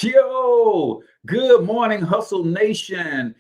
Yo, good morning, Hustle Nation.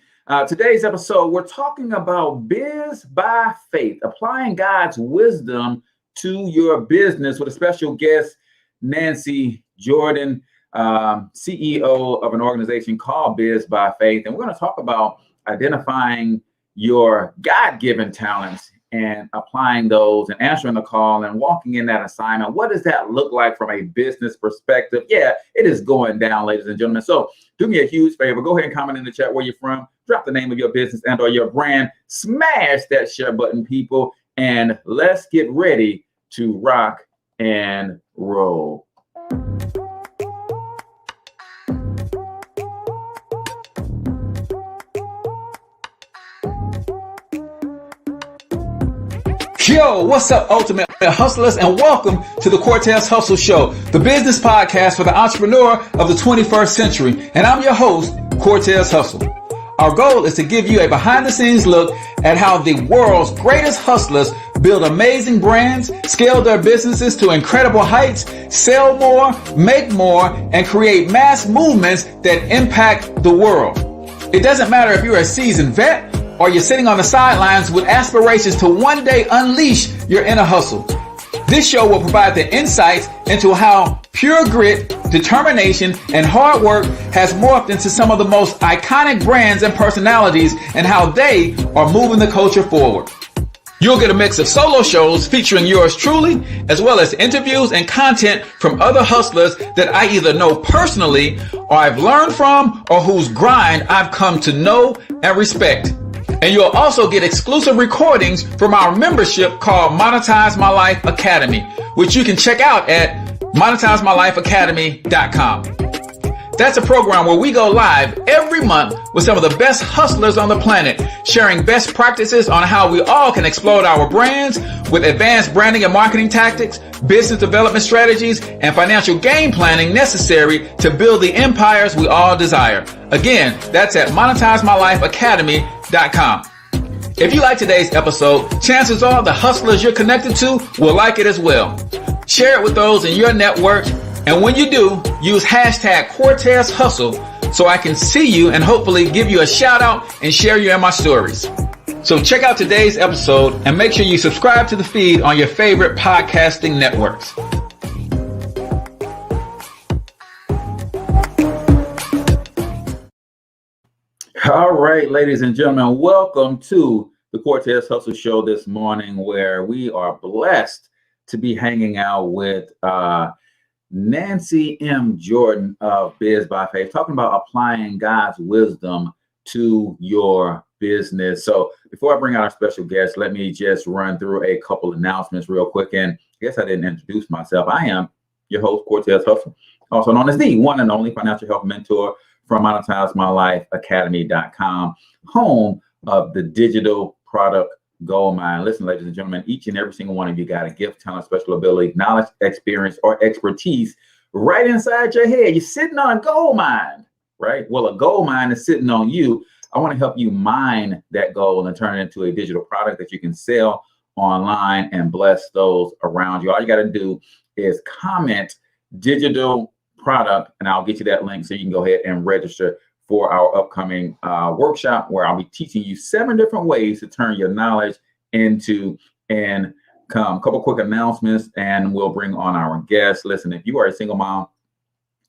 Today's episode, we're talking about Biz by Faith, applying God's wisdom to your business with a special guest, Nancy Jordan, CEO of an organization called Biz by Faith. And we're going to talk about identifying your God-given talents and applying those and answering the call and walking in that assignment. What does that look like from a business perspective? Yeah, it is going down, ladies and gentlemen. So do me a huge favor. Go ahead and comment in the chat where you're from. Drop the name of your business and or your brand. Smash that share button, people. And let's get ready to rock and roll. Yo, what's up, Ultimate Hustlers, and welcome to the Cortez Hustle Show, the business podcast for the entrepreneur of the 21st century. And I'm your host, Cortez Hustle. Our goal is to give you a behind-the-scenes look at how the world's greatest hustlers build amazing brands, scale their businesses to incredible heights, sell more, make more, and create mass movements that impact the world. It doesn't matter if you're a seasoned vet or you're sitting on the sidelines with aspirations to one day unleash your inner hustle. This show will provide the insights into how pure grit, determination, and hard work has morphed into some of the most iconic brands and personalities and how they are moving the culture forward. You'll get a mix of solo shows featuring yours truly, as well as interviews and content from other hustlers that I either know personally or I've learned from or whose grind I've come to know and respect. And you'll also get exclusive recordings from our membership called Monetize My Life Academy, which you can check out at monetizemylifeacademy.com. That's a program where we go live every month with some of the best hustlers on the planet, sharing best practices on how we all can explode our brands with advanced branding and marketing tactics, business development strategies, and financial game planning necessary to build the empires we all desire. Again, that's at monetizemylifeacademy.com. If you like today's episode, chances are the hustlers you're connected to will like it as well. Share it with those in your network. And when you do, use hashtag Cortez Hustle so I can see you and hopefully give you a shout out and share you in my stories. So check out today's episode and make sure you subscribe to the feed on your favorite podcasting networks. All right, ladies and gentlemen, welcome to the Cortez Hustle Show this morning, where we are blessed to be hanging out with Nancy M. Jordan of Biz By Faith, talking about applying God's wisdom to your business. So before I bring out our special guest, let me just run through a couple announcements real quick. And I guess I didn't introduce myself. I am your host, Cortez Hustle, also known as the one and only financial health mentor from MonetizeMyLifeAcademy.com, home of the digital product gold mine. Listen, ladies and gentlemen, each and every single one of you got a gift, talent, special ability, knowledge, experience, or expertise right inside your head. You're sitting on a gold mine, right? Well, a gold mine is sitting on you. I want to help you mine that gold and turn it into a digital product that you can sell online and bless those around you. All you got to do is comment digital product, and I'll get you that link so you can go ahead and register for our upcoming workshop, where I'll be teaching you 7 different ways to turn your knowledge into income. A couple quick announcements, and we'll bring on our guests. Listen, if you are a single mom,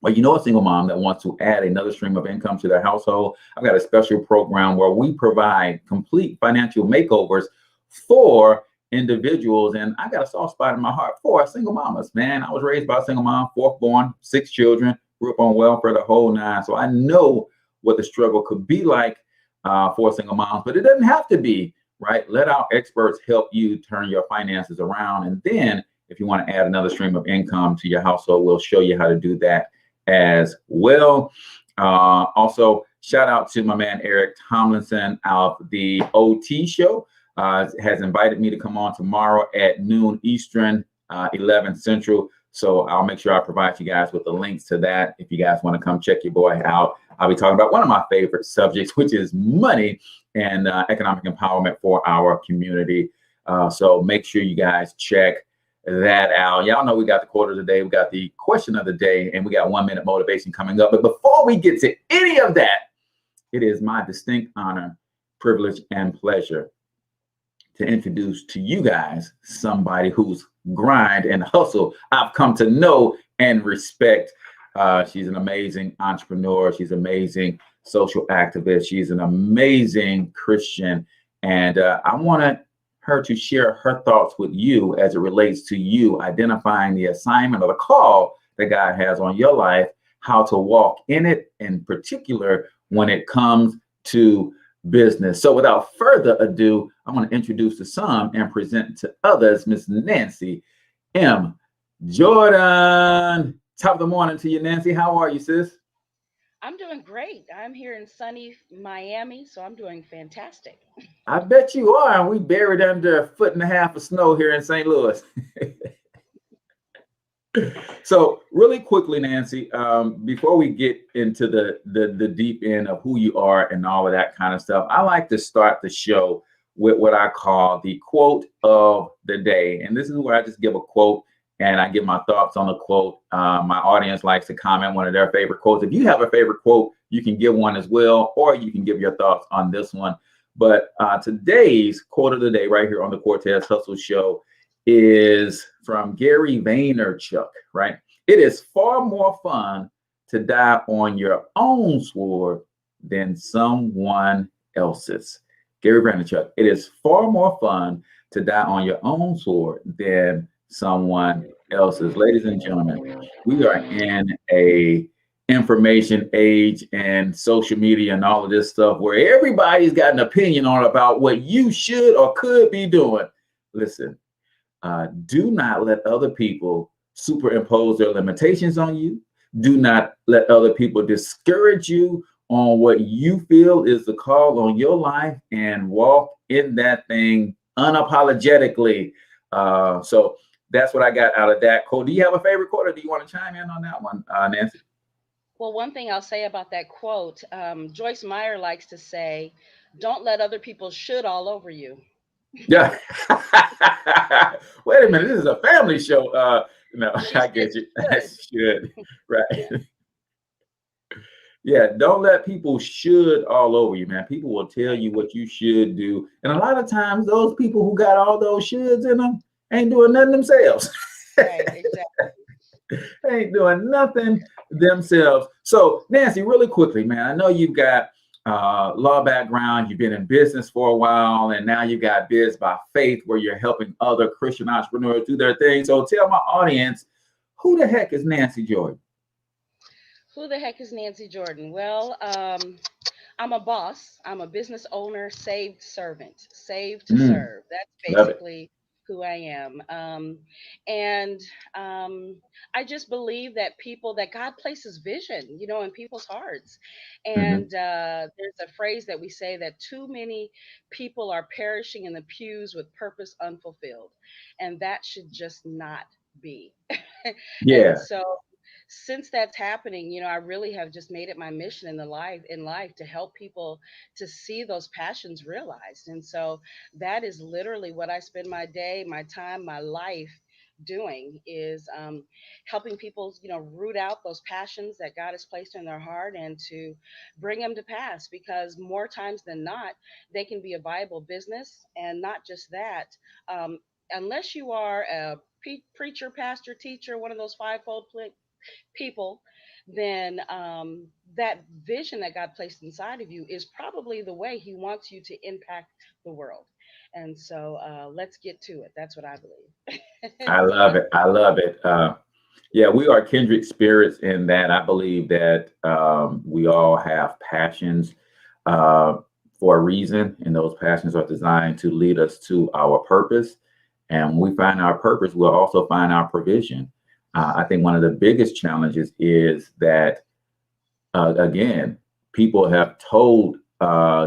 or you know a single mom that wants to add another stream of income to their household, I've got a special program where we provide complete financial makeovers for individuals. And I got a soft spot in my heart for single mamas, man. I was raised by a single mom, 4th born, 6 children, grew up on welfare, the whole 9. So I know what the struggle could be like for single moms, but it doesn't have to be, right? Let our experts help you turn your finances around. And then if you want to add another stream of income to your household, we'll show you how to do that as well. Also, shout out to my man, Eric Tomlinson of the OT show. Has invited me to come on tomorrow at noon Eastern, 11 Central. So I'll make sure I provide you guys with the links to that if you guys want to come check your boy out. I'll be talking about one of my favorite subjects, which is money and economic empowerment for our community. So make sure you guys check that out. Y'all know we got the quote of the day, we got the question of the day, and we got 1 minute motivation coming up. But before we get to any of that, it is my distinct honor, privilege, and pleasure to introduce to you guys somebody whose grind and hustle I've come to know and respect. She's an amazing entrepreneur. She's an amazing social activist. She's an amazing Christian. And I want her to share her thoughts with you as it relates to you identifying the assignment or the call that God has on your life, how to walk in it, in particular when it comes to business. So without further ado, I'm going to introduce to some and present to others, Miss Nancy M. Jordan. Top of the morning to you, Nancy. How are you, sis? I'm doing great. I'm here in sunny Miami, so I'm doing fantastic. I bet you are. And we buried under 1.5 feet of snow here in St. Louis. So really quickly, Nancy, before we get into the deep end of who you are and all of that kind of stuff, I like to start the show with what I call the quote of the day. And this is where I just give a quote and I give my thoughts on the quote. My audience likes to comment one of their favorite quotes. If you have a favorite quote, you can give one as well, or you can give your thoughts on this one. But today's quote of the day right here on the Cortez Hustle Show is from Gary Vaynerchuk, right? It is far more fun to die on your own sword than someone else's. Gary Vaynerchuk, it is far more fun to die on your own sword than someone else's. Ladies and gentlemen, we are in a information age and social media and all of this stuff where everybody's got an opinion on about what you should or could be doing. Listen, do not let other people superimpose their limitations on you. Do not let other people discourage you on what you feel is the call on your life, and walk in that thing unapologetically. So that's what I got out of that quote. Do you have a favorite quote, or do you want to chime in on that one, Nancy? Well, one thing I'll say about that quote, Joyce Meyer likes to say, "Don't let other people should all over you." Yeah. Wait a minute, this is a family show. No, She I said get you. I should. should. Right. Yeah. Yeah, don't let people should all over you, man. People will tell Right. you what you should do. And a lot of times those people who got all those shoulds in them ain't doing nothing themselves. Right. Exactly. Ain't doing nothing themselves. So, Nancy, really quickly, man, I know you've got law background, you've been in business for a while, and now you got Biz By Faith, where you're helping other Christian entrepreneurs do their thing. So tell my audience, who the heck is Nancy Jordan? Who the heck is Nancy Jordan? Well, I'm a boss. I'm a business owner, saved servant, saved to Mm, serve. That's love it. basically who I am. And I just believe that that God places vision, in people's hearts. Hmm. And there's a phrase that we say that too many people are perishing in the pews with purpose unfulfilled. And that should just not be. And Yeah. so since that's happening, I really have just made it my mission in life to help people to see those passions realized. And so that is literally what I spend my day, my time, my life doing is helping people, root out those passions that God has placed in their heart and to bring them to pass, because more times than not, they can be a viable business. And not just that, um, unless you are a preacher, pastor, teacher, one of those fivefold people, then that vision that God placed inside of you is probably the way He wants you to impact the world. And so let's get to it. That's what I believe. I love it. I love it. Yeah, we are kindred spirits in that I believe that we all have passions for a reason, and those passions are designed to lead us to our purpose. And when we find our purpose, we'll also find our provision. I think one of the biggest challenges is that, again, people have told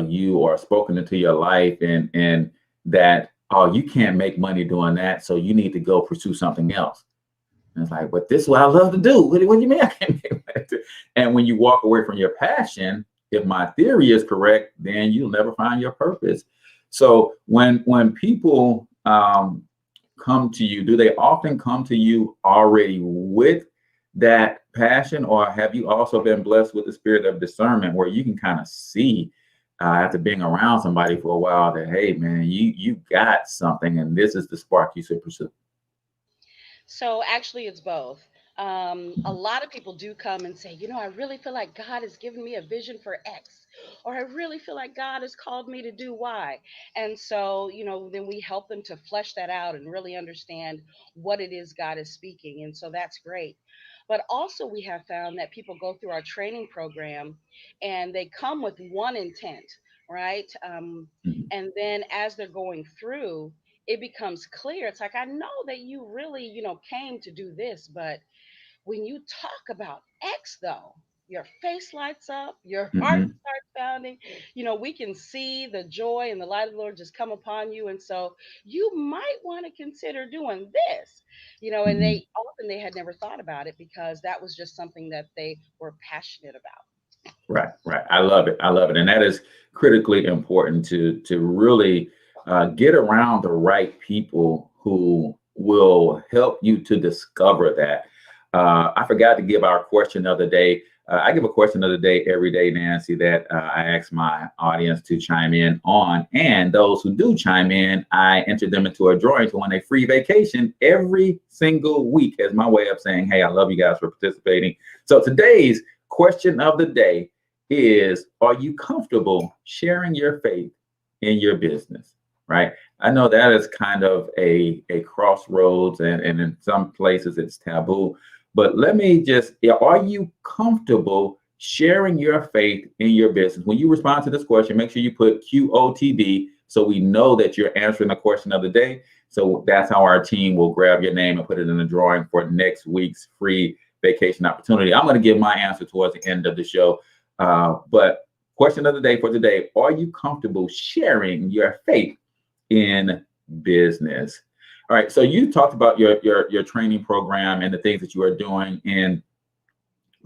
you or spoken into your life, and that, oh, you can't make money doing that, so you need to go pursue something else. And it's like, but this is what I love to do. What do you mean I can't make money? And when you walk away from your passion, if my theory is correct, then you'll never find your purpose. So when people come to you, do they often come to you already with that passion, or have you also been blessed with the spirit of discernment where you can kind of see after being around somebody for a while that, hey man, you got something and this is the spark you should pursue? So actually, it's both. A lot of people do come and say, I really feel like God has given me a vision for X, or I really feel like God has called me to do Y. And so, then we help them to flesh that out and really understand what it is God is speaking. And so that's great. But also, we have found that people go through our training program and they come with one intent, right? Mhm. And then as they're going through, it becomes clear. It's like, I know that you really, came to do this, but when you talk about X, though, your face lights up, your heart Mhm. starts pounding. We can see the joy and the light of the Lord just come upon you. And so you might want to consider doing this, and Mhm. they had never thought about it because that was just something that they were passionate about. Right, right. I love it. I love it. And that is critically important to really get around the right people who will help you to discover that. I forgot to give our question of the day. I give a question of the day every day, Nancy, that I ask my audience to chime in on. And those who do chime in, I enter them into a drawing to win a free vacation every single week as my way of saying, hey, I love you guys for participating. So today's question of the day is, are you comfortable sharing your faith in your business? Right. I know that is kind of a crossroads, and in some places it's taboo. But let me just, yeah, are you comfortable sharing your faith in your business? When you respond to this question, make sure you put QOTD so we know that you're answering the question of the day. So that's how our team will grab your name and put it in the drawing for next week's free vacation opportunity. I'm going to give my answer towards the end of the show. But question of the day for today, are you comfortable sharing your faith in business? All right. So you talked about your training program and the things that you are doing in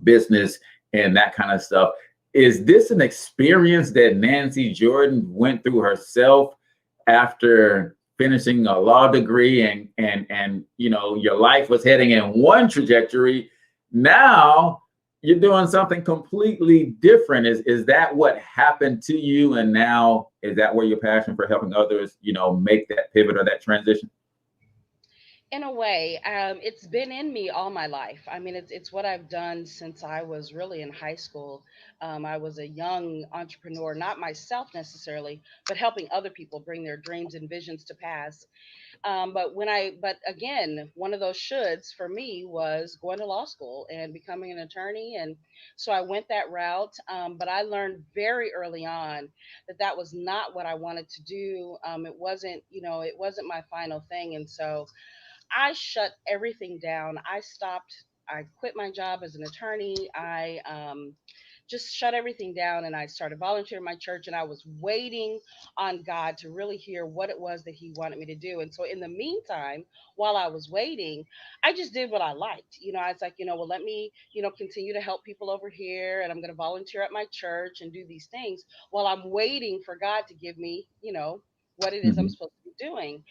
business and that kind of stuff. Is this an experience that Nancy Jordan went through herself after finishing a law degree, and your life was heading in one trajectory? Now you're doing something completely different. Is that what happened to you? And now is that where your passion for helping others, make that pivot or that transition? In a way, it's been in me all my life. I mean, it's what I've done since I was really in high school. I was a young entrepreneur, not myself necessarily, but helping other people bring their dreams and visions to pass. But again, one of those shoulds for me was going to law school and becoming an attorney. And so I went that route. But I learned very early on that that was not what I wanted to do. It wasn't my final thing. And so I shut everything down. I quit my job as an attorney. I just shut everything down and I started volunteering at my church, and I was waiting on God to really hear what it was that He wanted me to do. And so in the meantime, while I was waiting, I just did what I liked. I was like, well, let me, continue to help people over here, and I'm going to volunteer at my church and do these things while I'm waiting for God to give me, what it is I'm Mhm. supposed to be doing.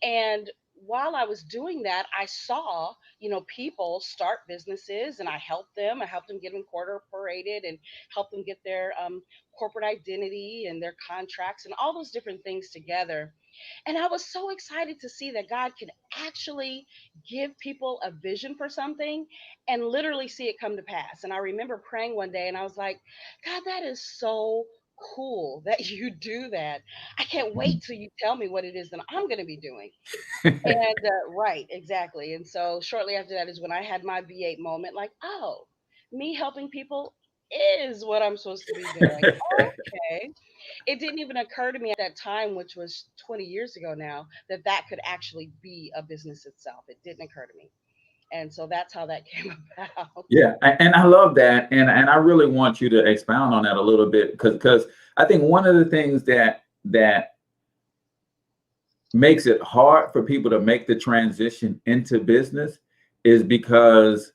And while I was doing that, I saw, people start businesses, and I helped them. I helped them get them incorporated and help them get their corporate identity and their contracts and all those different things together. And I was so excited to see that God can actually give people a vision for something and literally see it come to pass. And I remember praying one day and I was like, God, that is so cool that you do that. I can't wait till you tell me what it is that I'm going to be doing. And right, exactly. And so shortly after that is when I had my V8 moment, like, oh, me helping people is what I'm supposed to be doing. Okay. It didn't even occur to me at that time, which was 20 years ago now, that that could actually be a business itself. It didn't occur to me. And so that's how that came about. Yeah, and I love that, and I really want you to expound on that a little bit, because I think one of the things that makes it hard for people to make the transition into business is because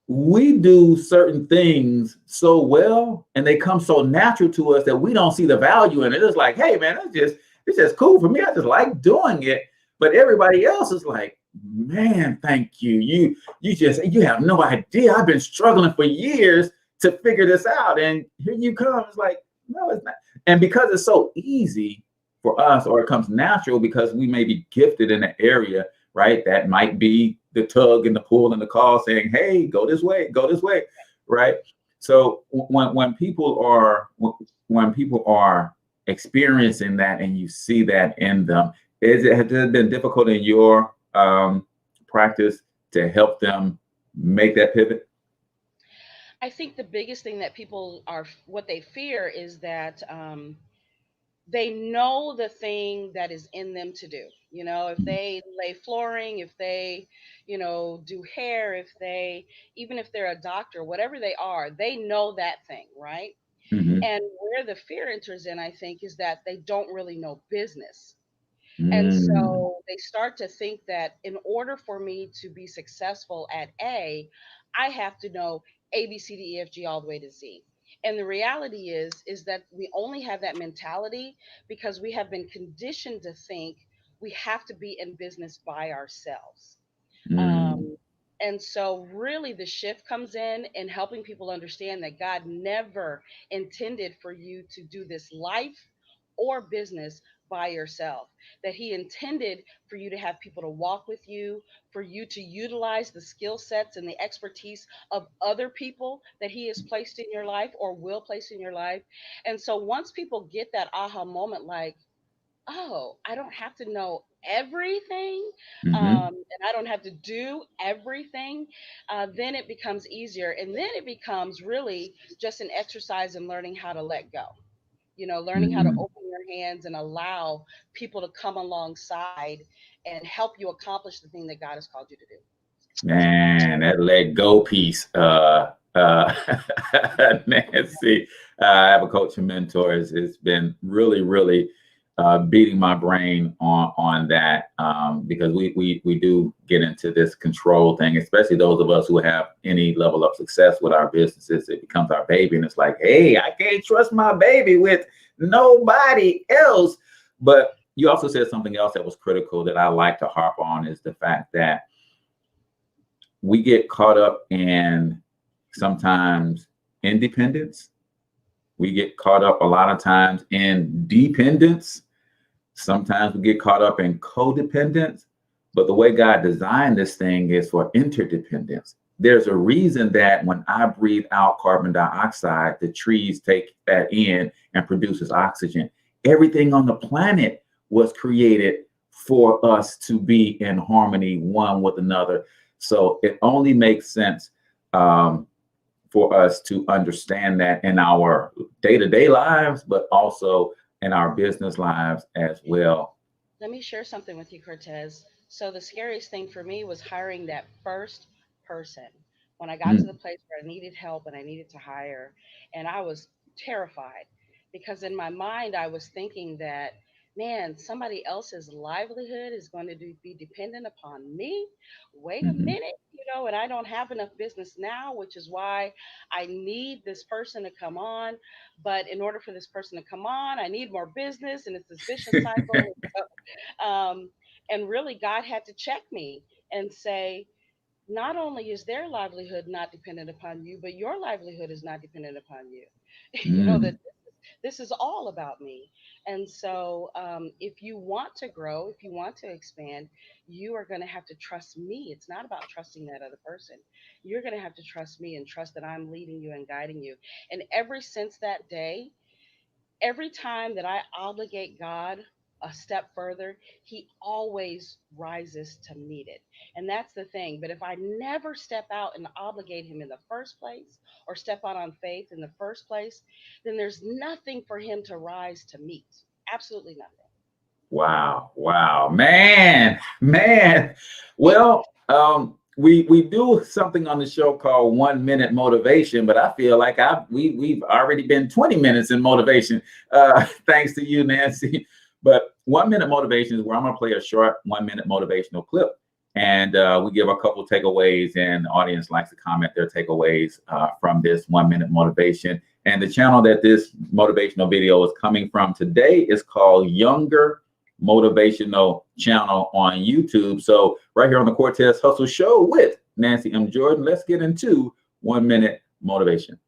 we do certain things so well and they come so natural to us that we don't see the value in it. It's like, hey man, it's just cool for me. I just like doing it. But everybody else is like, man, thank you. You have no idea. I've been struggling for years to figure this out. And here you come. It's like, no, it's not. And because it's so easy for us, or it comes natural because we may be gifted in an area, right? That might be the tug and the pull and the call saying, hey, go this way, right? So when people are experiencing that and you see that in them, has it been difficult in your practice to help them make that pivot? I think the biggest thing that people are, what they fear is that they know the thing that is in them to do. You know, if they lay flooring, if they, do hair, even if they're a doctor, whatever they are, they know that thing, right? Mm-hmm. And where the fear enters in, I think, is that they don't really know business. And Mm. so they start to think that in order for me to be successful at A, I have to know A, B, C, D, E, F, G all the way to Z. And the reality is that we only have that mentality because we have been conditioned to think we have to be in business by ourselves. Mm. Um, and so, really, the shift comes in helping people understand that God never intended for you to do this life or business by yourself, that He intended for you to have people to walk with you, for you to utilize the skill sets and the expertise of other people that He has placed in your life or will place in your life. And so, once people get that aha moment, like, oh, I don't have to know everything, Mm-hmm. and I don't have to do everything, then it becomes easier. And then it becomes really just an exercise in learning how to let go, learning how to Mm-hmm. open your hands and allow people to come alongside and help you accomplish the thing that God has called you to do. Man, that let go piece. Nancy, I have a coach and mentor. It's been really, really beating my brain on that because we do get into this control thing, especially those of us who have any level of success with our businesses. It becomes our baby, and it's like, hey, I can't trust my baby with nobody else. But you also said something else that was critical that I like to harp on is the fact that we get caught up in sometimes independence. We get caught up a lot of times in dependence. Sometimes we get caught up in codependence. But the way God designed this thing is for interdependence. There's a reason that when I breathe out carbon dioxide, the trees take that in and produces oxygen. Everything on the planet was created for us to be in harmony one with another. So it only makes sense for us to understand that in our day-to-day lives, but also in our business lives as well. Let me share something with you, Cortez. So the scariest thing for me was hiring that first person. When I got to the Mm, place where I needed help and I needed to hire, and I was terrified because in my mind I was thinking that, man, somebody else's livelihood is going to be dependent upon me. Wait a mhm, minute, and I don't have enough business now, which is why I need this person to come on. But in order for this person to come on, I need more business, and it's this vicious cycle. um, and really, God had to check me and say, not only is their livelihood not dependent upon you, but your livelihood is not dependent upon you. That mm, this is all about me. And so, if you want to grow, if you want to expand, you are going to have to trust me. It's not about trusting that other person. You're going to have to trust me and trust that I'm leading you and guiding you. And ever since that day, every time that I obligate God a step further, He always rises to meet it. And that's the thing. But if I never step out and obligate Him in the first place, or step out on faith in the first place, then there's nothing for Him to rise to meet. Absolutely nothing. wow, man. Well, we do something on the show called 1 minute motivation, but I feel like we've already been 20 minutes in motivation, thanks to you, Nancy. But 1 minute motivation is where I'm gonna play a short 1 minute motivational clip, and we give a couple takeaways, and the audience likes to comment their takeaways from this 1 minute motivation. And the channel that this motivational video is coming from today is called Younger motivational channel on YouTube. So right here on the Cortez Hustle Show with Nancy M. Jordan, let's get into 1 minute motivation.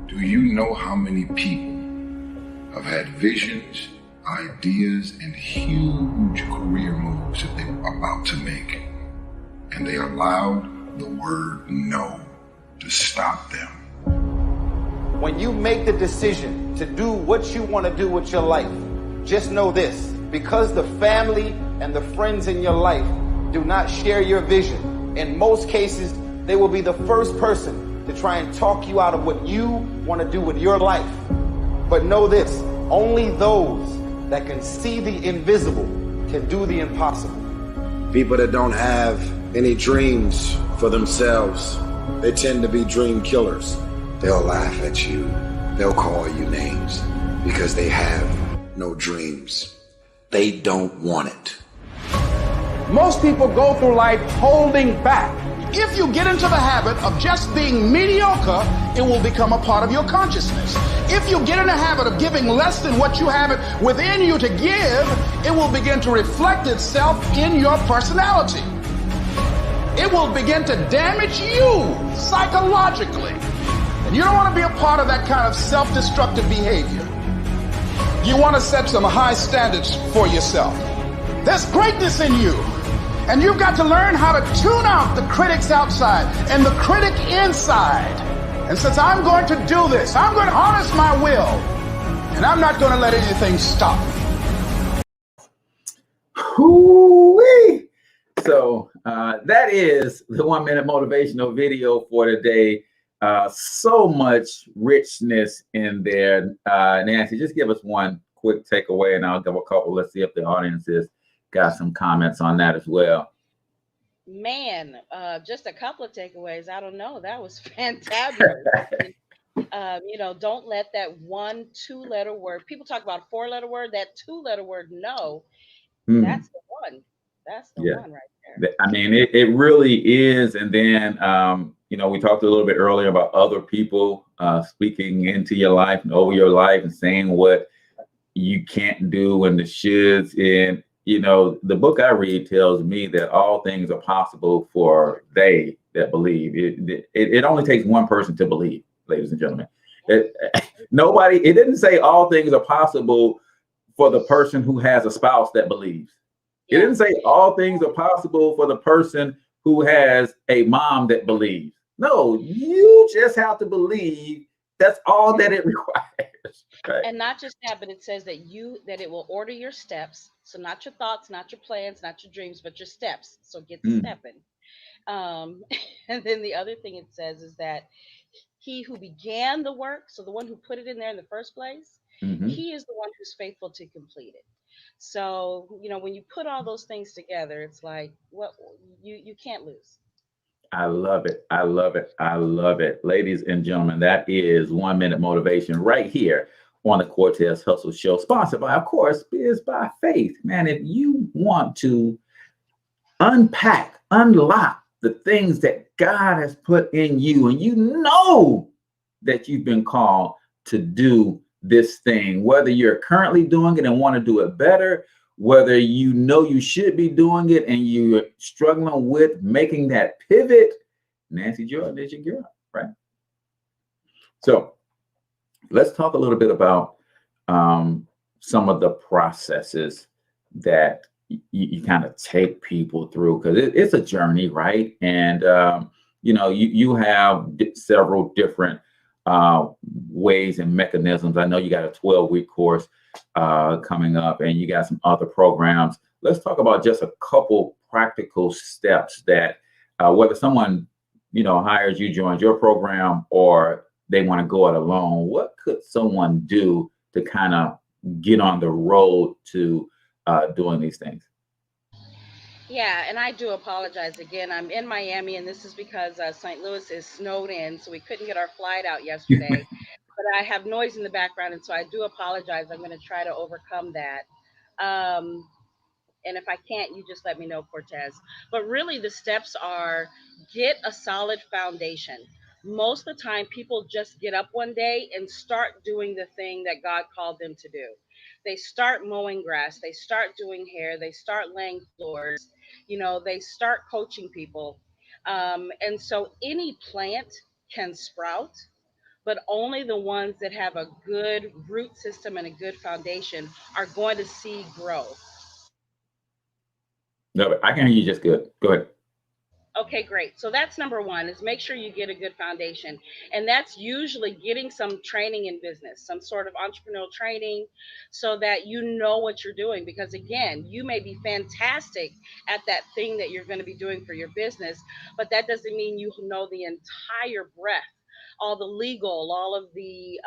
Do you know how many people have had visions, ideas, and huge career moves that they were about to make, and they allowed the word no to stop them? When you make the decision to do what you want to do with your life, just know this: because the family and the friends in your life do not share your vision, in most cases, they will be the first person to try and talk you out of what you want to do with your life. But know this: only those that can see the invisible can do the impossible. People that don't have any dreams for themselves, they tend to be dream killers. They'll laugh at you. They'll call you names because they have no dreams. They don't want it. Most people go through life holding back. If you get into the habit of just being mediocre, it will become a part of your consciousness. If you get in the habit of giving less than what you have it within you to give, it will begin to reflect itself in your personality. It will begin to damage you psychologically. And you don't want to be a part of that kind of self-destructive behavior. You want to set some high standards for yourself. There's greatness in you. And you've got to learn how to tune out the critics outside and the critic inside. And since I'm going to do this, I'm going to harness my will. And I'm not going to let anything stop me. Hoo-wee. So that is the 1 minute motivational video for today. So much richness in there. Nancy, just give us one quick takeaway and I'll give a couple. Let's see if the audience has got some comments on that as well. Man, just a couple of takeaways. I don't know. That was fantabulous. Don't let that 1-2 letter word. People talk about a 4-letter word. That 2-letter word, no, that's the one. That's the one right there. I mean, it really is. And then, we talked a little bit earlier about other people speaking into your life and over your life and saying what you can't do and the shoulds. And, the book I read tells me that all things are possible for they that believe. It only takes one person to believe, ladies and gentlemen. It didn't say all things are possible for the person who has a spouse that believes. It didn't say all things are possible for the person who has a mom that believes. No, you just have to believe. That's all that it requires. Right? And not just that, but it says that it will order your steps. So not your thoughts, not your plans, not your dreams, but your steps. So get stepping. And then the other thing it says is that he who began the work, so the one who put it in there in the first place, he is the one who's faithful to complete it. So, when you put all those things together, it's like, you can't lose. I love it. I love it. I love it. Ladies and gentlemen, that is 1 minute motivation right here on the Cortez Hustle Show, sponsored by, of course, Biz By Faith. Man, if you want to unpack, unlock the things that God has put in you, and you know that you've been called to do this thing, whether you're currently doing it and want to do it better, whether you know you should be doing it and you're struggling with making that pivot, Nancy Jordan is your girl, right? So let's talk a little bit about some of the processes that you kind of take people through, because it's a journey, right? And you have several different ways and mechanisms. I know you got a 12-week course coming up, and you got some other programs. Let's talk about just a couple practical steps that whether someone hires you, joins your program, or they want to go it alone, what could someone do to kind of get on the road to doing these things? Yeah, and I do apologize again. I'm in Miami, and this is because St. Louis is snowed in, so we couldn't get our flight out yesterday. But I have noise in the background, and so I do apologize. I'm going to try to overcome that. And if I can't, you just let me know, Cortez. But really, the steps are: get a solid foundation. Most of the time, people just get up one day and start doing the thing that God called them to do. They start mowing grass, they start doing hair, they start laying floors, they start coaching people. And so any plant can sprout, but only the ones that have a good root system and a good foundation are going to see growth. No, but I can hear you just good. Go ahead. Okay, great. So that's number one, is make sure you get a good foundation. And that's usually getting some training in business, some sort of entrepreneurial training, so that you know what you're doing. Because again, you may be fantastic at that thing that you're going to be doing for your business, but that doesn't mean you know the entire breadth, all the legal, all of the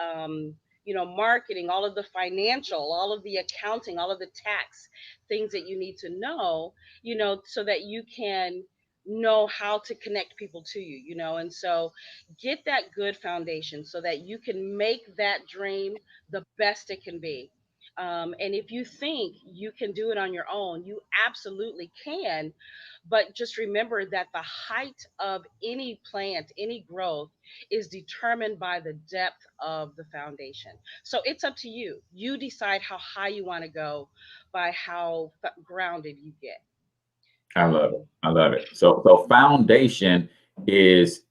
marketing, all of the financial, all of the accounting, all of the tax things that you need to know, so that you can know how to connect people to you, and so get that good foundation so that you can make that dream the best it can be. And if you think you can do it on your own, you absolutely can. But just remember that the height of any plant, any growth, is determined by the depth of the foundation. So it's up to you. You decide how high you want to go by how grounded you get. I love it. I love it. So foundation is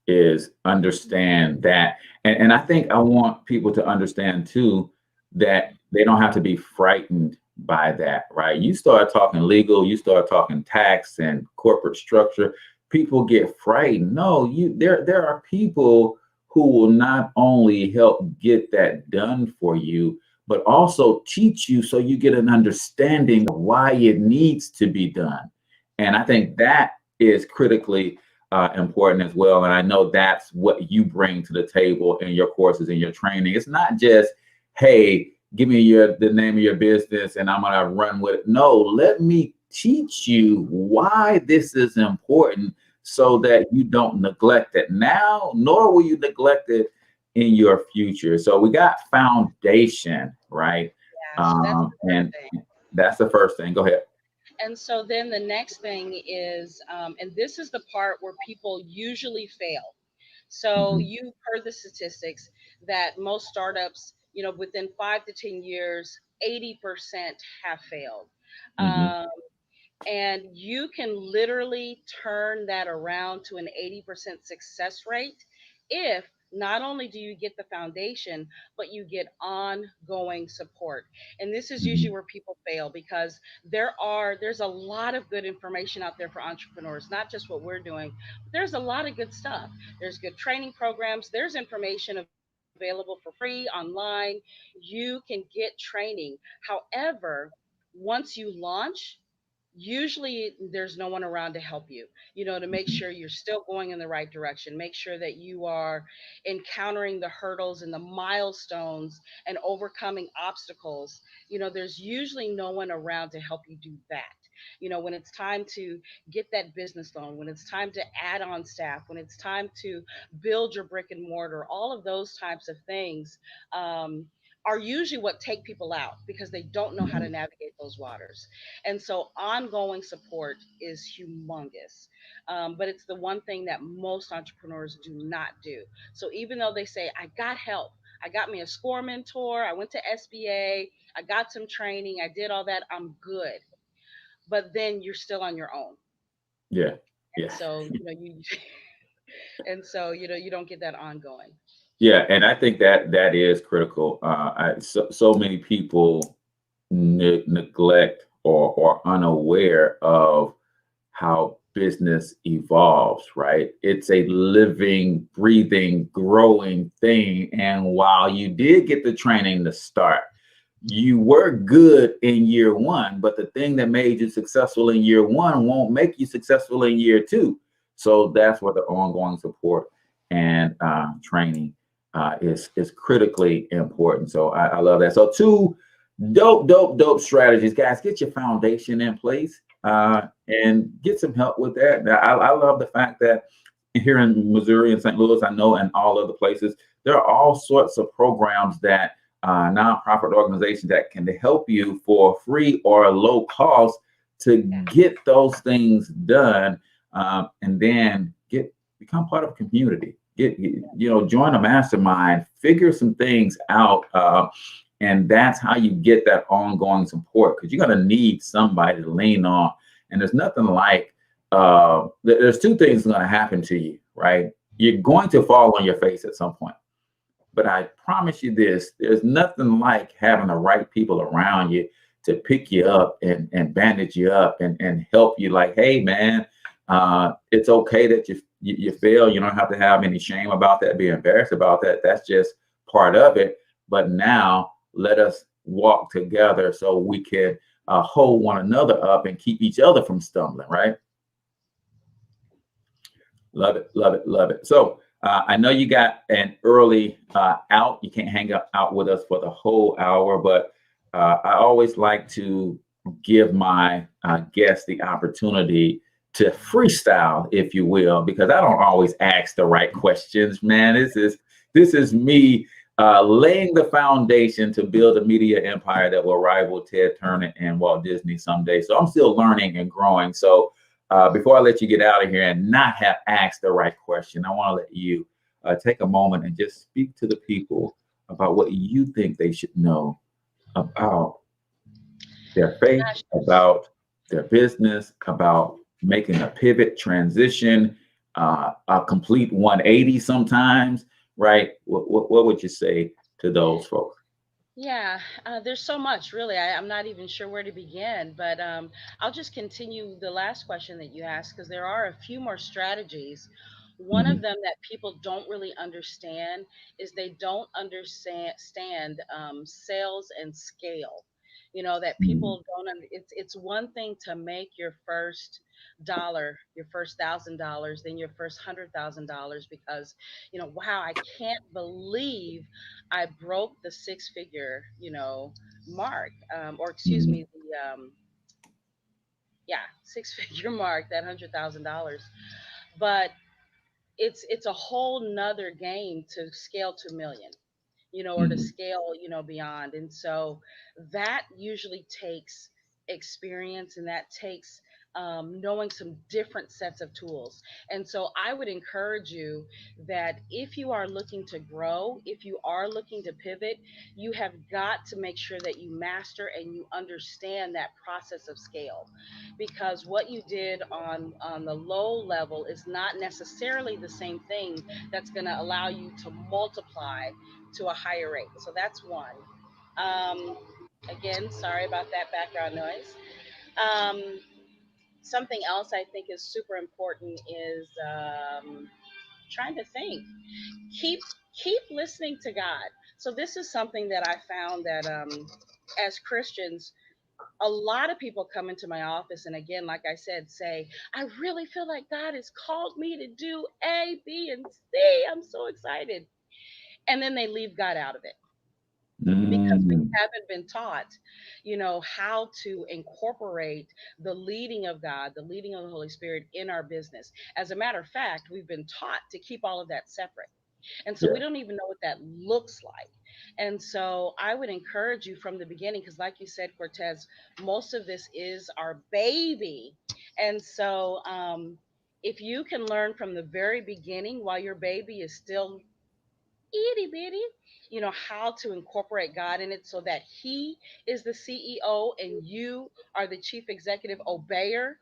understand that, and I think I want people to understand too that they don't have to be frightened by that, right? You start talking legal, you start talking tax and corporate structure, people get frightened. No, there are people who will not only help get that done for you, but also teach you so you get an understanding of why it needs to be done. And I think that is critically important as well. And I know that's what you bring to the table in your courses and your training. It's not just, hey, give me the name of your business and I'm going to run with it. No, let me teach you why this is important so that you don't neglect it now, nor will you neglect it in your future. So we got foundation, right? And that's the first thing. Go ahead. And so then the next thing is, and this is the part where people usually fail. So you've heard the statistics that most startups, within 5 to 10 years, 80% have failed. And you can literally turn that around to an 80% success rate if not only do you get the foundation, but you get ongoing support. And this is usually where people fail, because there's a lot of good information out there for entrepreneurs, not just what we're doing. But there's a lot of good stuff. There's good training programs. There's information available for free online. You can get training. However, once you launch, usually there's no one around to help you, to make sure you're still going in the right direction, make sure that you are encountering the hurdles and the milestones and overcoming obstacles. There's usually no one around to help you do that. When it's time to get that business loan, when it's time to add on staff, when it's time to build your brick and mortar, all of those types of things are usually what take people out, because they don't know how to navigate those waters. And so ongoing support is humongous. But it's the one thing that most entrepreneurs do not do. So even though they say, I got help, I got me a SCORE mentor, I went to SBA, I got some training, I did all that, I'm good. But then you're still on your own. Yeah. And so, you don't get that ongoing. Yeah. And I think that is critical. So many people neglect or unaware of how business evolves, right? It's a living, breathing, growing thing. And while you did get the training to start, you were good in year one, but the thing that made you successful in year one won't make you successful in year two. So that's where the ongoing support and training is critically important. So I love that. So two dope strategies, guys. Get your foundation in place and get some help with that. Now, I love the fact that here in Missouri and St. Louis, I know, and all other places, there are all sorts of programs that nonprofit organizations that can help you for free or low cost to get those things done, and then become part of a community. join a mastermind, figure some things out. And that's how you get that ongoing support, because you're going to need somebody to lean on. And there's nothing like, there's two things going to happen to you, right? You're going to fall on your face at some point. But I promise you this, there's nothing like having the right people around you to pick you up and bandage you up and help you, like, hey, man, it's okay that you fail. You don't have to have any shame about that, be embarrassed about that. That's just part of it. But now let us walk together so we can hold one another up and keep each other from stumbling, right? Love it, love it, love it. So I know you got an early out. You can't hang out with us for the whole hour, but I always like to give my guests the opportunity to freestyle, if you will, because I don't always ask the right questions, man. This is me laying the foundation to build a media empire that will rival Ted Turner and Walt Disney someday. So I'm still learning and growing. So before I let you get out of here and not have asked the right question, I want to let you take a moment and just speak to the people about what you think they should know about their faith, about their business, about making a pivot, transition, a complete 180 sometimes, right? What would you say to those folks? Yeah, there's so much, really. I'm not even sure where to begin, but I'll just continue the last question that you asked, because there are a few more strategies. One of them that people don't really understand is they don't understand sales and scale. That people don't. It's one thing to make your first dollar, your first $1,000, then your first $100,000, because wow, I can't believe I broke the six-figure, mark, or excuse me, the yeah, six-figure mark, that $100,000. But it's a whole nother game to scale to million, or to scale, beyond. And so that usually takes experience, and that takes knowing some different sets of tools. And so I would encourage you that if you are looking to grow, if you are looking to pivot, you have got to make sure that you master and you understand that process of scale, because what you did on the low level is not necessarily the same thing that's going to allow you to multiply to a higher rate. So that's one. Um, Again, sorry about that background noise. Um, Something else I think is super important is trying to think. Keep keep listening to God. So this is something that I found that as Christians, a lot of people come into my office and, again, like I said, say, I really feel like God has called me to do A, B, and C. I'm so excited. And then they leave God out of it, because we haven't been taught, how to incorporate the leading of God, the leading of the Holy Spirit in our business. As a matter of fact, we've been taught to keep all of that separate. And so we don't even know what that looks like. And so I would encourage you from the beginning, because like you said, Cortez, most of this is our baby. And so if you can learn from the very beginning while your baby is still itty bitty, how to incorporate God in it so that He is the CEO and you are the chief executive obeyer.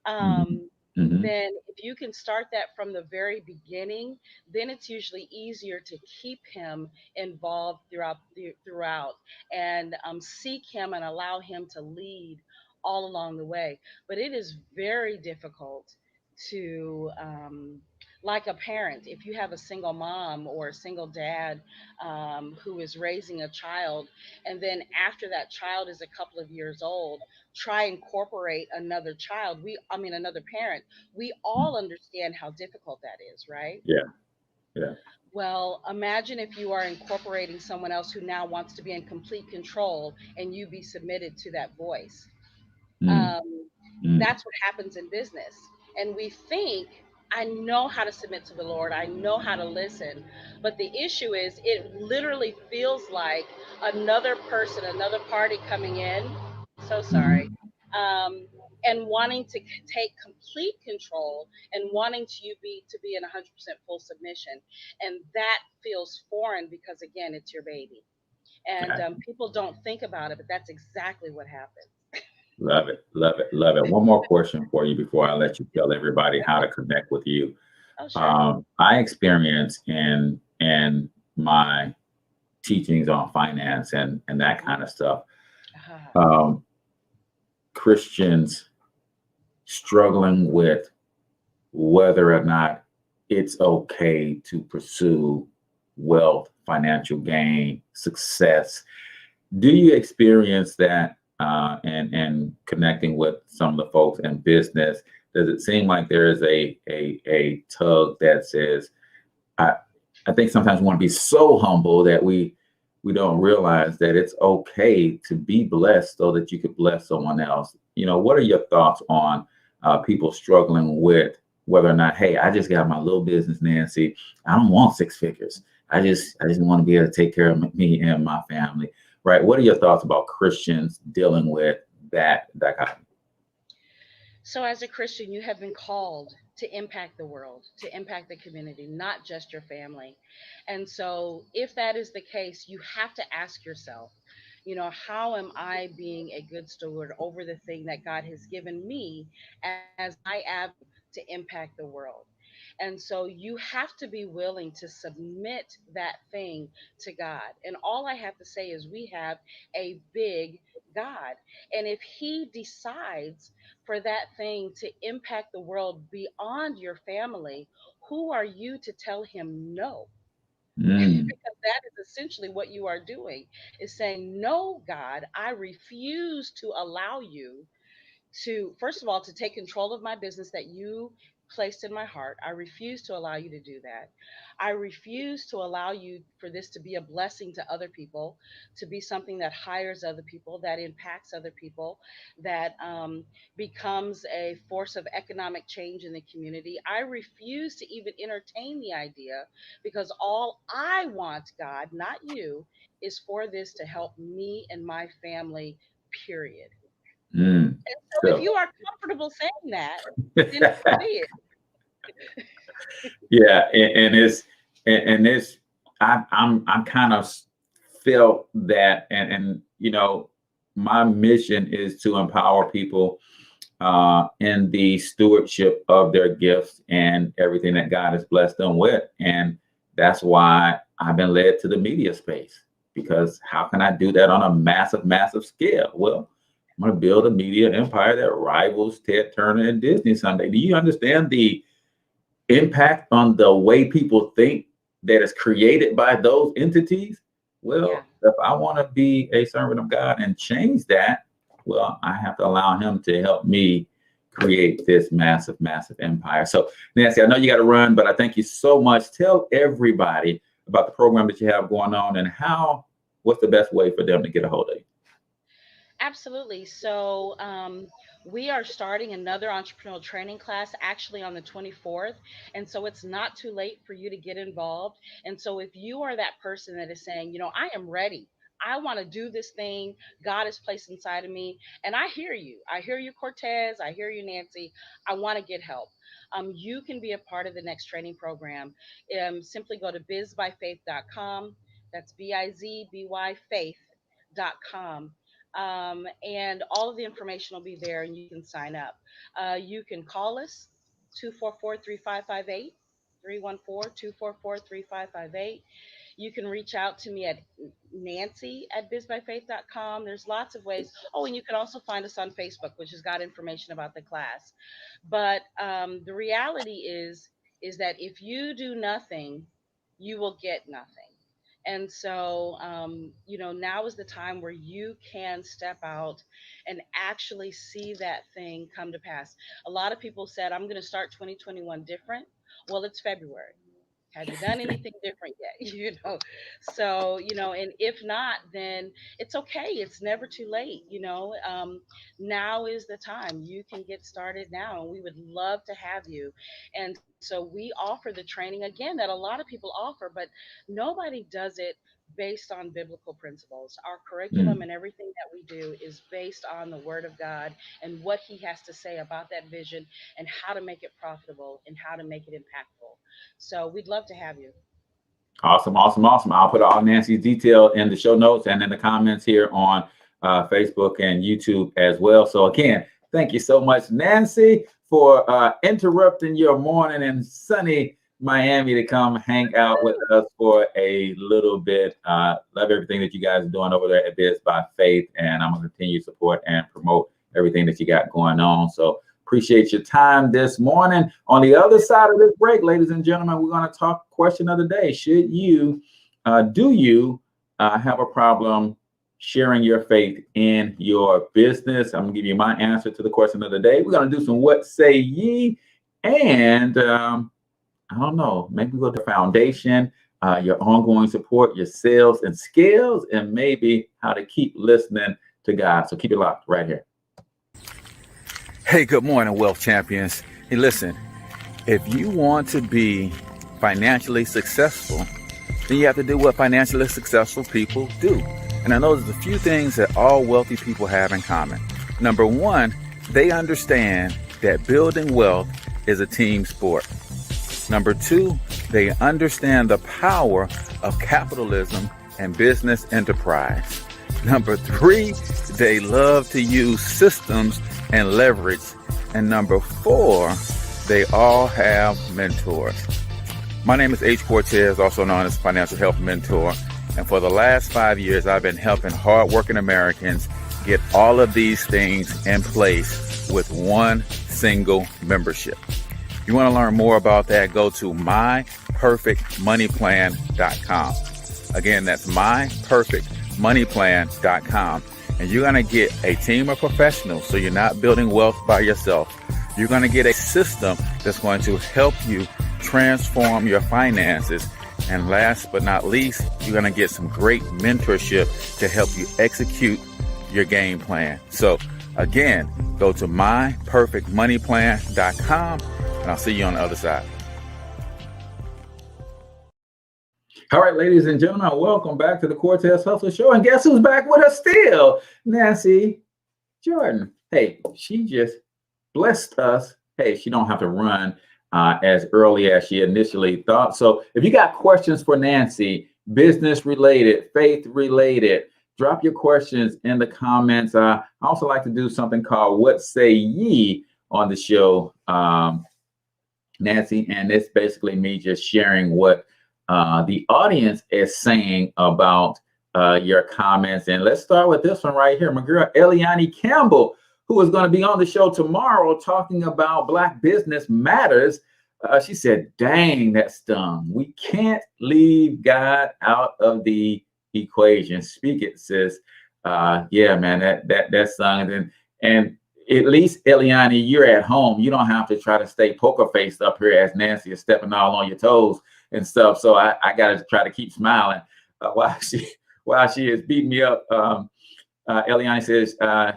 Um, then if you can start that from the very beginning, then it's usually easier to keep him involved throughout, and seek him and allow him to lead all along the way. But it is very difficult to, like a parent, if you have a single mom or a single dad who is raising a child, and then after that child is a couple of years old, try incorporate another child. Another parent. We all understand how difficult that is, right? Yeah, yeah. Well, imagine if you are incorporating someone else who now wants to be in complete control and you be submitted to that voice. Um, that's what happens in business. And we think, I know how to submit to the Lord, I know how to listen. But the issue is, it literally feels like another person, another party coming in. So sorry. Um, and wanting to take complete control and wanting to be in 100% full submission, and that feels foreign because again it's your baby, and Yeah, people don't think about it, but that's exactly what happens. love it, love it, love it. One more question for you before I let you tell everybody how to connect with you. Oh, sure. I experience in my teachings on finance and that kind of stuff. uh Um, Christians struggling with whether or not it's okay to pursue wealth, financial gain, success. Do you experience that and connecting with some of the folks in business? Does it seem like there is a tug that says, I I think sometimes we want to be so humble that we don't realize that it's okay to be blessed so that you could bless someone else. What are your thoughts on people struggling with whether or not, hey, I just got my little business, Nancy. I don't want six figures. I just want to be able to take care of me and my family, right? What are your thoughts about Christians dealing with that kind of? So, as a Christian, you have been called to impact the world, to impact the community, not just your family. And so, if that is the case, you have to ask yourself, how am I being a good steward over the thing that God has given me as my avenue to impact the world? And so, you have to be willing to submit that thing to God. And all I have to say is, we have a big God. And if He decides for that thing to impact the world beyond your family, who are you to tell him no? Mm, Because that is essentially what you are doing, is saying, no, God, I refuse to allow you to, first of all, to take control of my business that you placed in my heart. I refuse to allow you to do that. I refuse to allow you for this to be a blessing to other people, to be something that hires other people, that impacts other people, that becomes a force of economic change in the community. I refuse to even entertain the idea, because all I want, God, not you, is for this to help me and my family, period. mm. And so if So you are comfortable saying that, then so be it. yeah, and it's I'm kind of felt that and my mission is to empower people in the stewardship of their gifts and everything that God has blessed them with. And that's why I've been led to the media space, because how can I do that on a massive, massive scale? Well, I'm going to build a media empire that rivals Ted Turner and Disney someday. Do you understand the impact on the way people think that is created by those entities? Yeah. Well, if I want to be a servant of God and change that, well, I have to allow Him to help me create this massive, massive empire. So, Nancy, I know you got to run, but I thank you so much. Tell everybody about the program that you have going on and what's the best way for them to get a hold of you. Absolutely. So, we are starting another entrepreneurial training class actually on the 24th. And so it's not too late for you to get involved. And so if you are that person that is saying, I am ready, I want to do this thing God has placed inside of me. And I hear you. I hear you, Cortez. I hear you, Nancy. I want to get help. You can be a part of the next training program. Simply go to bizbyfaith.com. That's Bizby faith.com, and all of the information will be there and you can sign up. You can call us 244-3558, 314-244-3558. You can reach out to me at nancy@bizbyfaith.com. There's lots of ways. Oh, and you can also find us on Facebook, which has got information about the class. But the reality is that if you do nothing, you will get nothing. And so, now is the time where you can step out and actually see that thing come to pass. A lot of people said, I'm going to start 2021 different. Well, it's February. Have you done anything different yet? So, and if not, then it's okay. It's never too late. Now is the time. You can get started now, and we would love to have you. And so we offer the training again that a lot of people offer, but nobody does it based on biblical principles. Our Mm. curriculum and everything that we do is based on the Word of God and what He has to say about that vision and how to make it profitable and how to make it impactful. So we'd love to have you. Awesome, awesome, awesome. I'll put all Nancy's detail in the show notes and in the comments here on Facebook and YouTube as well. So again, thank you so much, Nancy, for interrupting your morning in sunny Miami to come hang out with us for a little bit. Love everything that you guys are doing over there at Biz By Faith, and I'm going to continue to support and promote everything that you got going on. So appreciate your time this morning. On the other side of this break, ladies and gentlemen, we're going to talk question of the day. Should you, do you have a problem sharing your faith in your business? I'm going to give you my answer to the question of the day. We're going to do some what say ye, and I don't know, maybe go to foundation, your ongoing support, your sales and skills, and maybe how to keep listening to God. So keep it locked right here. Hey, good morning, Wealth Champions. Hey, listen, if you want to be financially successful, then you have to do what financially successful people do. And I know there's a few things that all wealthy people have in common. Number one, they understand that building wealth is a team sport. Number two, they understand the power of capitalism and business enterprise. Number three, they love to use systems and leverage. And number four, they all have mentors. My name is H. Cortez, also known as Financial Health Mentor. And for the last 5 years, I've been helping hardworking Americans get all of these things in place with one single membership. If you want to learn more about that, go to myperfectmoneyplan.com. Again, that's myperfectmoneyplan.com. And you're going to get a team of professionals, so you're not building wealth by yourself. You're going to get a system that's going to help you transform your finances. And last but not least, you're going to get some great mentorship to help you execute your game plan. So again, go to myperfectmoneyplan.com, and I'll see you on the other side. All right, ladies and gentlemen, welcome back to the Cortez Hustle Show. And guess who's back with us still? Nancy Jordan. Hey, she just blessed us. Hey, she don't have to run as early as she initially thought. So if you got questions for Nancy, business related, faith related, drop your questions in the comments. I also like to do something called What Say Ye on the show, Nancy. And it's basically me just sharing what the audience is saying about your comments. And let's start with this one right here. My girl, Eliani Campbell, who is going to be on the show tomorrow talking about Black Business Matters. She said, dang, that stung. We can't leave God out of the equation. Speak it, sis. Yeah, man, that stung. And at least, Eliani, you're at home. You don't have to try to stay poker faced up here as Nancy is stepping all on your toes and stuff. So I got to try to keep smiling while she is beating me up. Eliani says,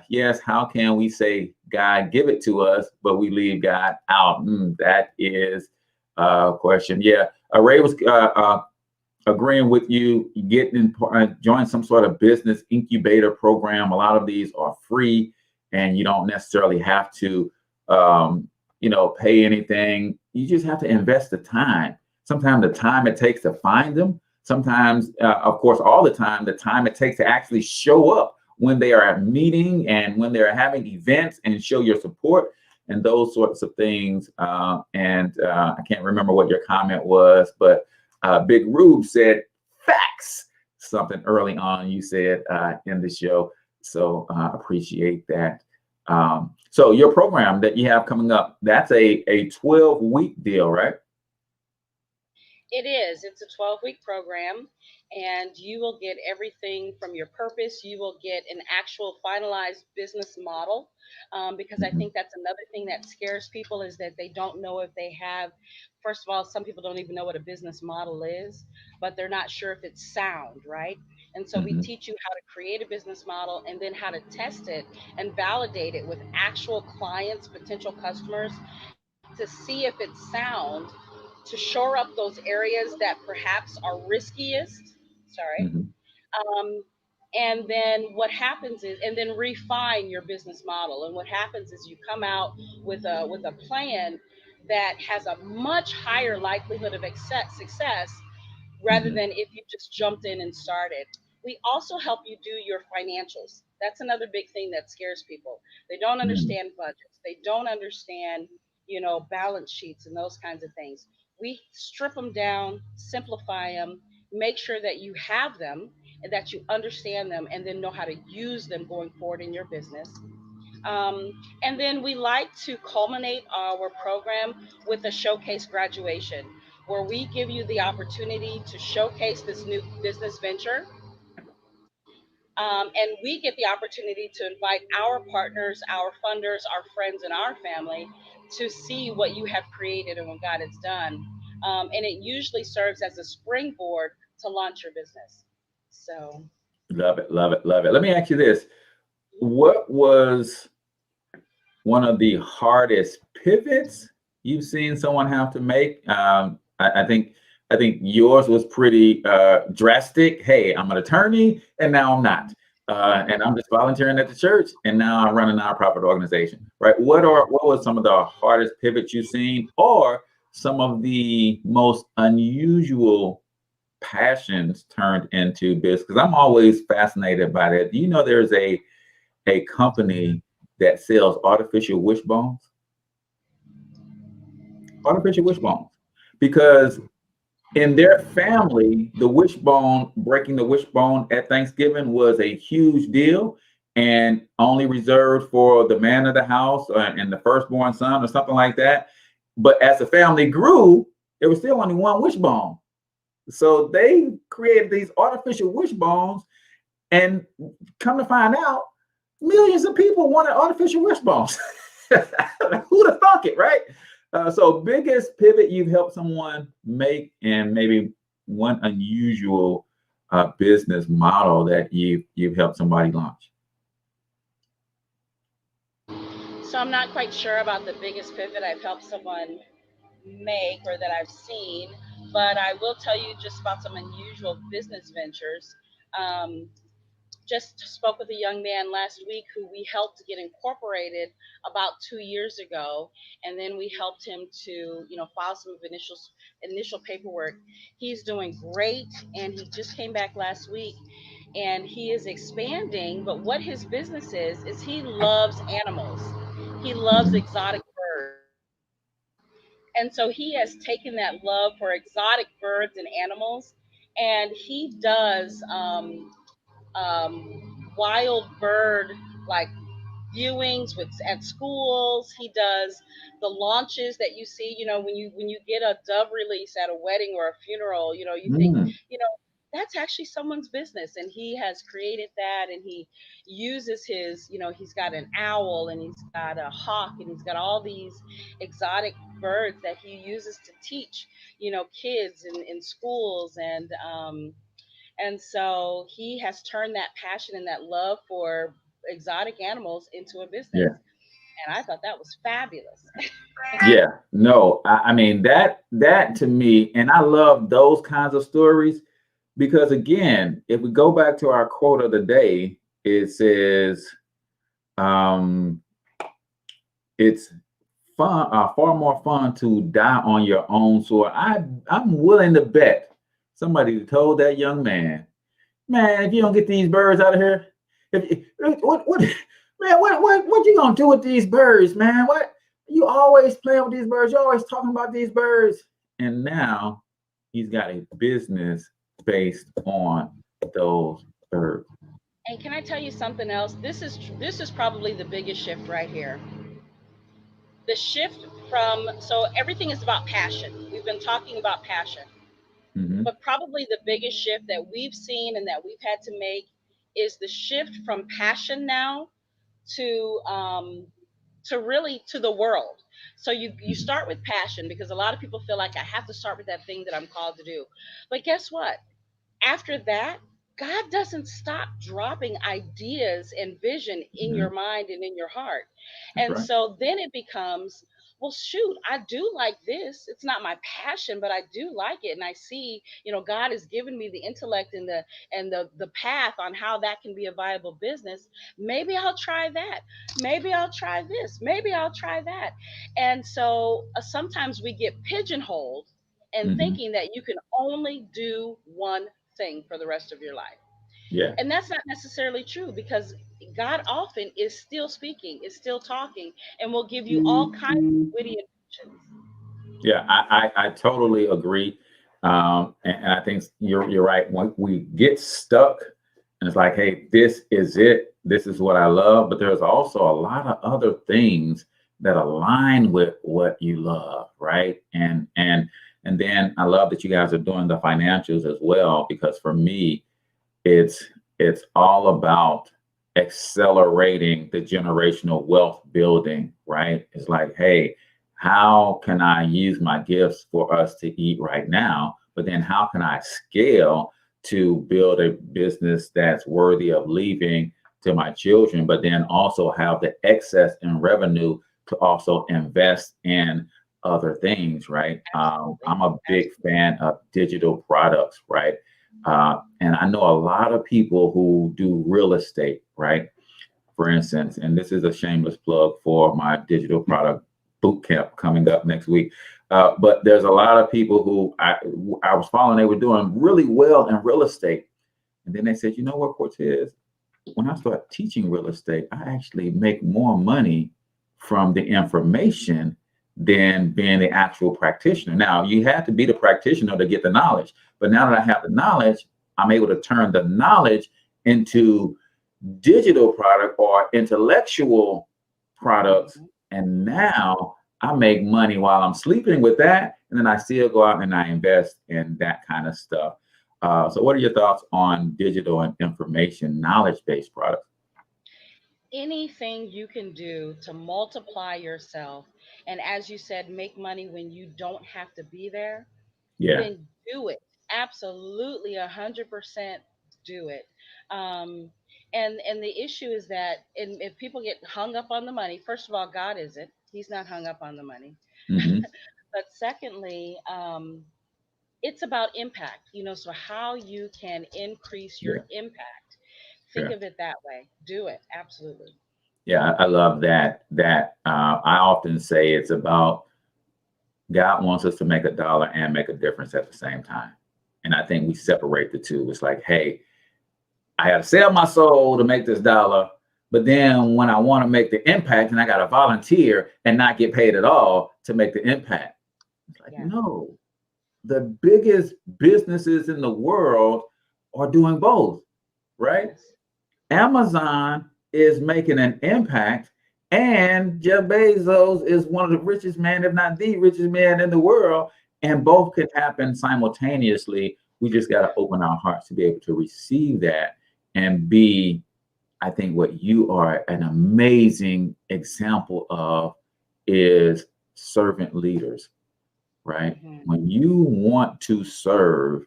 yes, how can we say God give it to us, but we leave God out? That is a question. Yeah, Ray was agreeing with you, join some sort of business incubator program. A lot of these are free, and you don't necessarily have to, pay anything. You just have to invest the time. Sometimes the time it takes to find them. Sometimes, of course, all the time it takes to actually show up when they are at meeting and when they're having events and show your support and those sorts of things. I can't remember what your comment was, but Big Rube said facts, something early on you said in the show. So appreciate that. So your program that you have coming up, that's a 12-week deal, right? It is. It's a 12-week program, and you will get everything from your purpose. You will get an actual finalized business model, because I think that's another thing that scares people is that they don't know if they have. First of all, some people don't even know what a business model is, but they're not sure if it's sound, right? And so we teach you how to create a business model and then how to test it and validate it with actual clients, potential customers, to see if it's sound, to shore up those areas that perhaps are riskiest. Um, and then what happens is, and then refine your business model. And what happens is you come out with a plan that has a much higher likelihood of success rather Mhm. than if you just jumped in and started. We also help you do your financials. That's another big thing that scares people. They don't Mm. understand budgets. They don't understand, balance sheets and those kinds of things. We strip them down, simplify them, make sure that you have them and that you understand them and then know how to use them going forward in your business. Um, and then we like to culminate our program with a showcase graduation where we give you the opportunity to showcase this new business venture. And we get the opportunity to invite our partners, our funders, our friends, and our family to see what you have created and what God has done. And it usually serves as a springboard to launch your business. So, Love it, love it, love it. Let me ask you this. What was one of the hardest pivots you've seen someone have to make? I think yours was pretty drastic. Hey, I'm an attorney, and now I'm not, and I'm just volunteering at the church, and now I run a nonprofit organization. Right? What was some of the hardest pivots you've seen, or some of the most unusual passions turned into business? Because I'm always fascinated by that. Do you know there's a company that sells artificial wishbones, because in their family, breaking the wishbone at Thanksgiving was a huge deal and only reserved for the man of the house and the firstborn son or something like that. But as the family grew, there was still only one wishbone. So they created these artificial wishbones, and come to find out, millions of people wanted artificial wishbones. Who'd have thunk it, right? So biggest pivot you've helped someone make, and maybe one unusual business model that you've helped somebody launch. so I'm not quite sure about the biggest pivot I've helped someone make or that I've seen, but I will tell you just about some unusual business ventures. Um, just spoke with a young man last week who we helped get incorporated about 2 years ago, and then we helped him to, file some of initial paperwork. He's doing great, and he just came back last week, and he is expanding. But what his business is he loves animals. He loves Mhm. exotic birds. And so he has taken that love for exotic birds and animals, and he does wild bird like viewings with at schools. He does the launches that you see. When you get a dove release at a wedding or a funeral, you think, Mm. you know, that's actually someone's business, and he has created that, and he uses he's got an owl, and he's got a hawk, and he's got all these exotic birds that he uses to teach, kids in schools, and so he has turned that passion and that love for exotic animals into a business. Yeah. And I thought that was fabulous. Yeah, no, I mean that to me, and I love those kinds of stories, because again, if we go back to our quote of the day, it says, um, it's far more fun to die on your own sword. I'm willing to bet somebody told that young man, if you don't get these birds out of here, what man, what you gonna do with these birds, man? What, you always playing with these birds? You always talking about these birds, and now he's got a business based on those birds. And can I tell you something else? This is probably the biggest shift right here. The shift from so everything is about passion. We've been talking about passion. Hmm. But probably the biggest shift that we've seen and that we've had to make is the shift from passion now to really to the world. So you Hmm. start with passion because a lot of people feel like I have to start with that thing that I'm called to do. But guess what? After that, God doesn't stop dropping ideas and vision in Hmm. your mind and in your heart. That's And right. so then it becomes, well, shoot, I do like this. It's not my passion, but I do like it. And I see, God has given me the intellect and the path on how that can be a viable business. Maybe I'll try that. Maybe I'll try this. Maybe I'll try that. And so sometimes we get pigeonholed and Mm-hmm. thinking that you can only do one thing for the rest of your life. Yeah. And that's not necessarily true, because God often is still speaking, is still talking, and will give you all kinds of witty inventions. Yeah, I totally agree. And I think you're right. When we get stuck and it's like, hey, this is it. This is what I love. But there's also a lot of other things that align with what you love, right? And then I love that you guys are doing the financials as well, because for me, it's all about accelerating the generational wealth building, right? It's like, hey, how can I use my gifts for us to eat right now? But then how can I scale to build a business that's worthy of leaving to my children, but then also have the excess in revenue to also invest in other things, right? I'm a big fan of digital products, right? And I know a lot of people who do real estate, right? For instance, and this is a shameless plug for my digital product Bootcamp coming up next week. But there's a lot of people who I was following, they were doing really well in real estate. And then they said, you know what, Cortez, when I start teaching real estate, I actually make more money from the information than being the actual practitioner. Now, you have to be the practitioner to get the knowledge. But now that I have the knowledge, I'm able to turn the knowledge into digital product or intellectual products. And now I make money while I'm sleeping with that. And then I still go out and I invest in that kind of stuff. So what are your thoughts on digital and information knowledge-based products? Anything you can do to multiply yourself, and as you said, make money when you don't have to be there, Yeah. then do it. Absolutely, 100% do it. And the issue is that if people get hung up on the money, first of all, God isn't. He's not hung up on the money. Mm-hmm. But secondly, it's about impact. So how you can increase your impact. Think of it that way. Do it. Absolutely. Yeah, I love that. I often say it's about God wants us to make a dollar and make a difference at the same time. And I think we separate the two. It's like, hey, I got to sell my soul to make this dollar. But then when I want to make the impact, and I got to volunteer and not get paid at all to make the impact. It's like, no, the biggest businesses in the world are doing both, right? Yes. Amazon is making an impact, and Jeff Bezos is one of the richest men, if not the richest man in the world, and both could happen simultaneously. We just got to open our hearts to be able to receive that and be, I think what you are an amazing example of is servant leaders, right? Mm-hmm. When you want to serve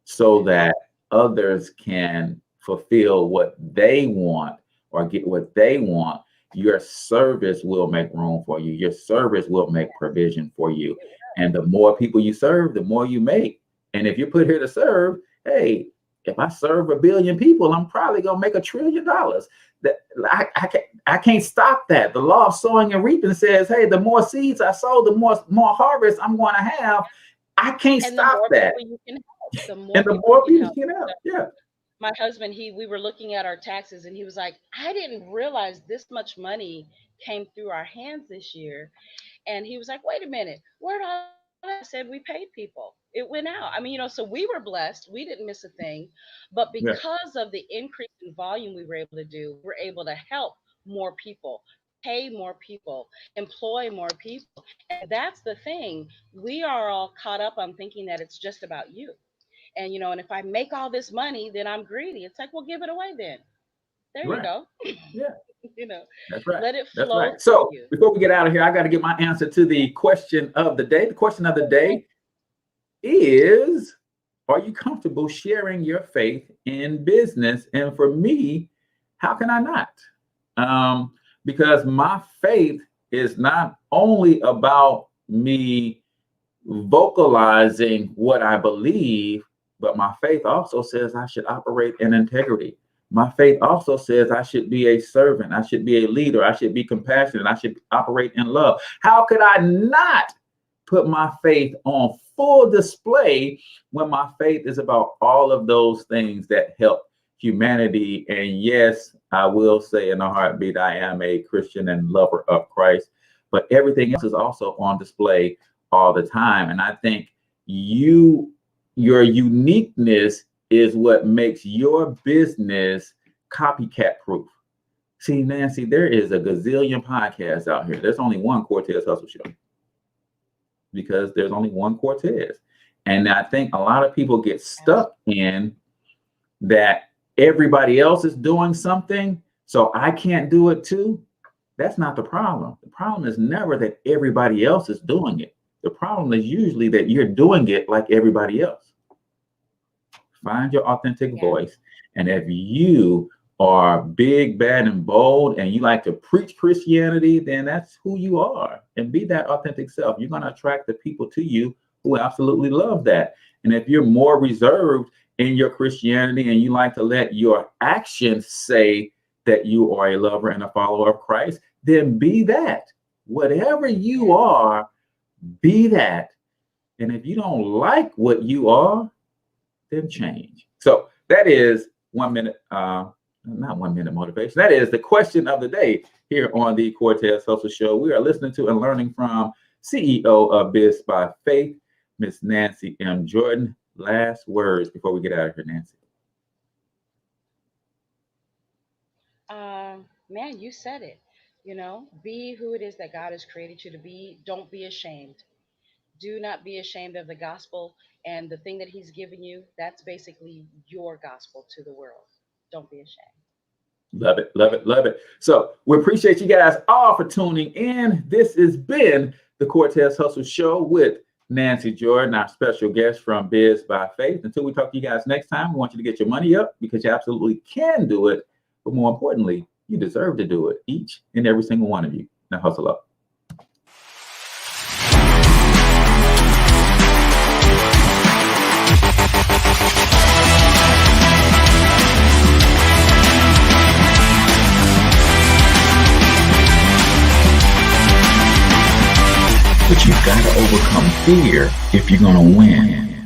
so that others can fulfill what they want or get what they want, your service will make room for you. Your service will make provision for you. And the more people you serve, the more you make. And if you're put here to serve, hey, if I serve 1 billion people, I'm probably gonna make $1 trillion. That I can't stop that. The law of sowing and reaping says, hey, the more seeds I sow, the more harvest I'm going to have. I can't stop that. The more people you can help. Yeah. My husband, we were looking at our taxes, and he was like, I didn't realize this much money came through our hands this year. And he was like, wait a minute, where did all that? I said, we paid people. It went out. I mean, so we were blessed. We didn't miss a thing. But because of the increase in volume we were able to do, we're able to help more people, pay more people, employ more people. And that's the thing. We are all caught up on thinking that it's just about you. And, and if I make all this money, then I'm greedy. It's like, well, give it away then. There you go. Yeah. That's right. Let it flow. That's right. So before we get out of here, I got to get my answer to the question of the day. The question of the day is, are you comfortable sharing your faith in business? And for me, how can I not? Because my faith is not only about me vocalizing what I believe, but my faith also says I should operate in integrity. My faith also says I should be a servant. I should be a leader. I should be compassionate. I should operate in love. How could I not put my faith on full display when my faith is about all of those things that help humanity? And yes, I will say in a heartbeat, I am a Christian and lover of Christ, but everything else is also on display all the time. And I think your uniqueness is what makes your business copycat proof. See, Nancy, there is a gazillion podcasts out here. There's only one Cortez Hustle Show because there's only one Cortez. And I think a lot of people get stuck in that everybody else is doing something, so I can't do it too. That's not the problem. The problem is never that everybody else is doing it. The problem is usually that you're doing it like everybody else. Find your authentic voice. And if you are big, bad, and bold, and you like to preach Christianity, then that's who you are. And be that authentic self. You're going to attract the people to you who absolutely love that. And if you're more reserved in your Christianity and you like to let your actions say that you are a lover and a follower of Christ, then be that. Whatever you are, be that. And if you don't like what you are, then change. So that is 1 minute, not 1 minute motivation. That is the question of the day here on the Cortez Hustle Show. We are listening to and learning from CEO of Biz By Faith, Miss Nancy M. Jordan. Last words before we get out of here, Nancy. Man, you said it. You know, be who it is that God has created you to be. Don't be ashamed. Do not be ashamed of the gospel and the thing that he's given you. That's basically your gospel to the world. Don't be ashamed. Love it, love it, love it. So we appreciate you guys all for tuning in. This has been the Cortez Hustle Show with Nancy Jordan, our special guest from Biz By Faith. Until we talk to you guys next time, we want you to get your money up because you absolutely can do it. But more importantly, you deserve to do it, each and every single one of you. Now hustle up. But you've got to overcome fear if you're going to win.